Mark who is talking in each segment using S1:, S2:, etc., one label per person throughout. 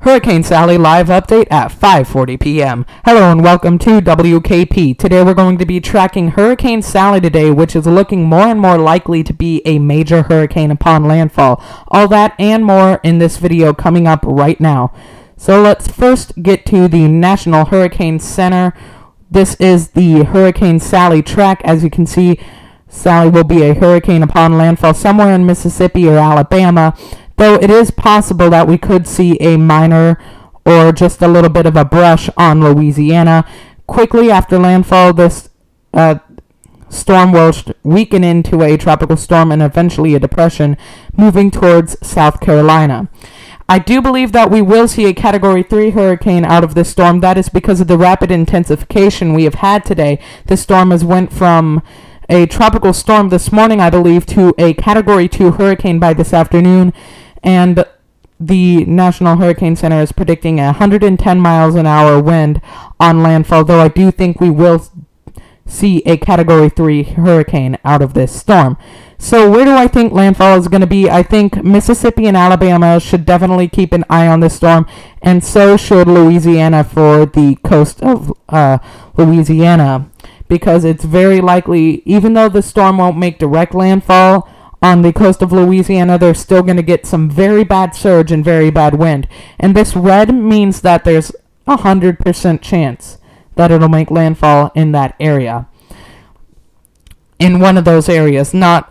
S1: Hurricane Sally live update at 5:40 p.m. Hello and welcome to WKP. Today we're going to be tracking Hurricane Sally today, which is looking more and more likely to be a major hurricane upon landfall. All that and more in this video coming up right now. So let's first get to the National Hurricane Center. This is the Hurricane Sally track. As you can see, Sally will be a hurricane upon landfall somewhere in Mississippi or Alabama, though it is possible that we could see a minor or just a little bit of a brush on Louisiana. Quickly after landfall, this storm will weaken into a tropical storm and eventually a depression, moving towards South Carolina. I do believe that we will see a Category 3 hurricane out of this storm. That is because of the rapid intensification we have had today. The storm has went from a tropical storm this morning, I believe, to a Category 2 hurricane by this afternoon. And the National Hurricane Center is predicting a 110 miles an hour wind on landfall, though I do think we will see a Category 3 hurricane out of this storm. So where do I think landfall is going to be? I think Mississippi and Alabama should definitely keep an eye on this storm, and so should Louisiana for the coast of Louisiana, because it's very likely, even though the storm won't make direct landfall on the coast of Louisiana, they're still going to get some very bad surge and very bad wind. And this red means that there's 100% chance that it'll make landfall in that area. In one of those areas, not,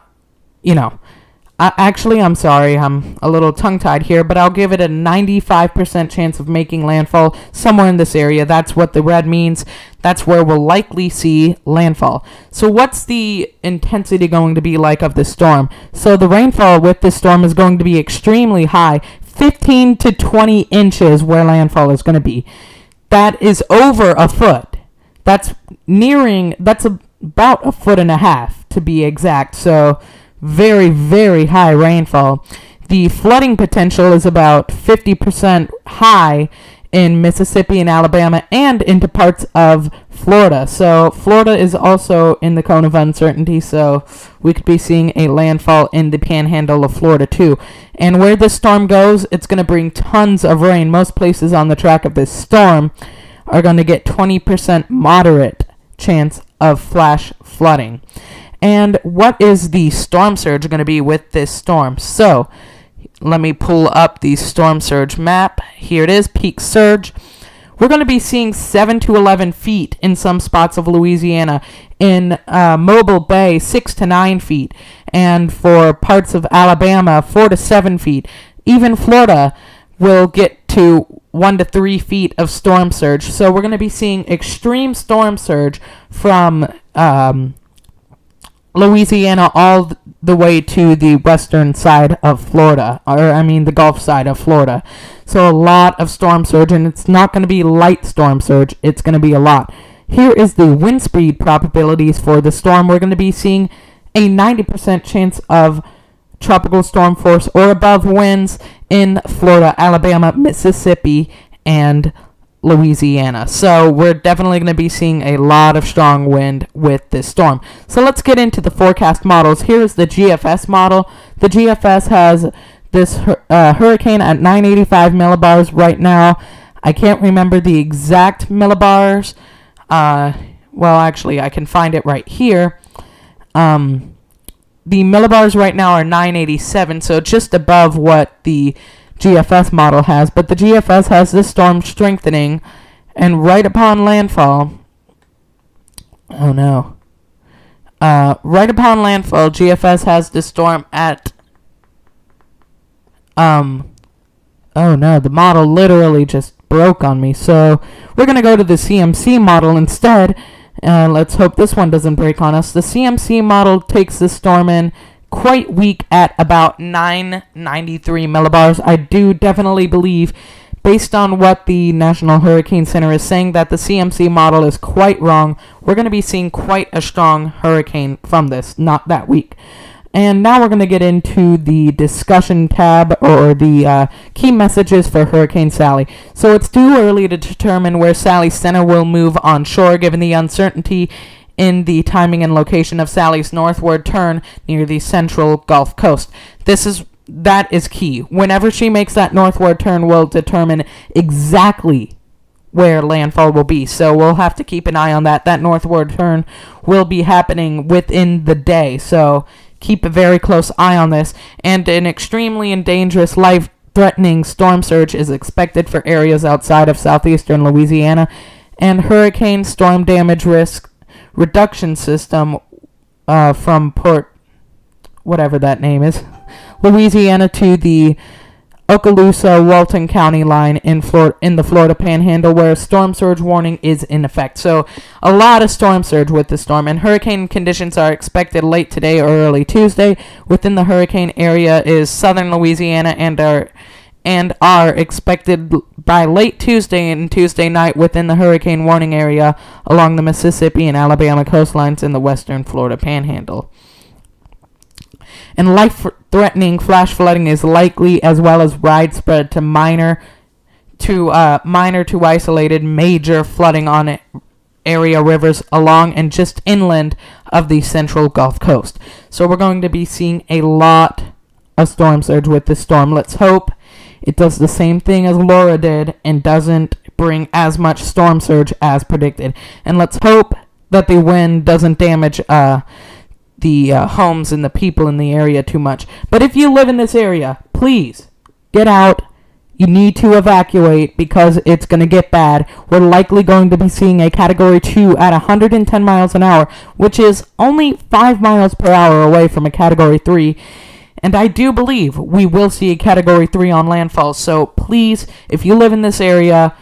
S1: I'm sorry, I'm a little tongue-tied here, but I'll give it a 95% chance of making landfall somewhere in this area. That's what the red means. That's where we'll likely see landfall. So what's the intensity going to be like of this storm? So the rainfall with this storm is going to be extremely high, 15 to 20 inches where landfall is going to be. That is over a foot. That's about a foot and a half to be exact. So very, very high rainfall. The flooding potential is about 50% high in Mississippi and Alabama and into parts of Florida. So Florida is also in the cone of uncertainty, so we could be seeing a landfall in the panhandle of Florida too. And where this storm goes, it's going to bring tons of rain. Most places on the track of this storm are going to get 20% moderate chance of flash flooding. And what is the storm surge going to be with this storm? So let me pull up the storm surge map. Here it is, peak surge. We're going to be seeing 7 to 11 feet in some spots of Louisiana. In Mobile Bay, 6 to 9 feet. And for parts of Alabama, 4 to 7 feet. Even Florida will get to 1 to 3 feet of storm surge. So we're going to be seeing extreme storm surge from Louisiana all the way to the western side of Florida, the Gulf side of Florida. So a lot of storm surge, and it's not going to be light storm surge, it's going to be a lot. Here is the wind speed probabilities for the storm. We're going to be seeing a 90% chance of tropical storm force or above winds in Florida, Alabama, Mississippi, and Louisiana. So we're definitely going to be seeing a lot of strong wind with this storm. So let's get into the forecast models. Here's the GFS model. The GFS has this hurricane at 985 millibars right now. I can't remember the exact millibars. Actually, I can find it right here. The millibars right now are 987, so just above what the GFS model has, but the GFS has this storm strengthening, and right upon landfall, right upon landfall, GFS has this storm at, the model literally just broke on me, so we're going to go to the CMC model instead, and let's hope this one doesn't break on us. The CMC model takes this storm in quite weak at about 993 millibars. I do definitely believe, based on what the National Hurricane Center is saying, that the CMC model is quite wrong. We're going to be seeing quite a strong hurricane from this, not that weak. And now we're going to get into the discussion tab, or the key messages for Hurricane Sally. So it's too early to determine where Sally's center will move on shore, given the uncertainty in the timing and location of Sally's northward turn near the central Gulf Coast. This is that is key. Whenever she makes that northward turn, will determine exactly where landfall will be. So we'll have to keep an eye on that. That northward turn will be happening within the day. So keep a very close eye on this. And an extremely and dangerous, life-threatening storm surge is expected for areas outside of southeastern Louisiana. And hurricane storm damage risk reduction system from Port, whatever that name is, Louisiana to the Okaloosa-Walton County line in the Florida Panhandle, where a storm surge warning is in effect. So a lot of storm surge with the storm, and hurricane conditions are expected late today or early Tuesday. Within the hurricane area is southern Louisiana and are expected by late Tuesday and Tuesday night within the hurricane warning area along the Mississippi and Alabama coastlines in the western Florida Panhandle. And life-threatening flash flooding is likely, as well as widespread to minor to isolated major flooding on area rivers along and just inland of the central Gulf Coast. So we're going to be seeing a lot of storm surge with this storm. Let's hope it does the same thing as Laura did and doesn't bring as much storm surge as predicted. And let's hope that the wind doesn't damage the homes and the people in the area too much. But if you live in this area, please get out. You need to evacuate because it's going to get bad. We're likely going to be seeing a Category 2 at 110 miles an hour, which is only 5 miles per hour away from a Category 3. And I do believe we will see a Category 3 on landfall. So please, if you live in this area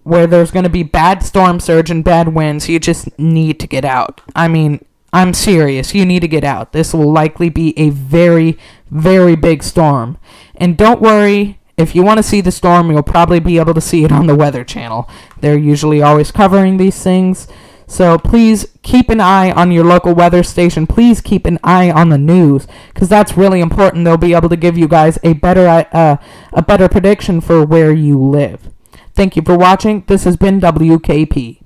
S1: where there's going to be bad storm surge and bad winds, you just need to get out. I mean, I'm serious. You need to get out. This will likely be a very, very big storm. And don't worry, if you want to see the storm, you'll probably be able to see it on the Weather Channel. They're usually always covering these things. So please keep an eye on your local weather station. Please keep an eye on the news, because that's really important. They'll be able to give you guys a better prediction for where you live. Thank you for watching. This has been WKP.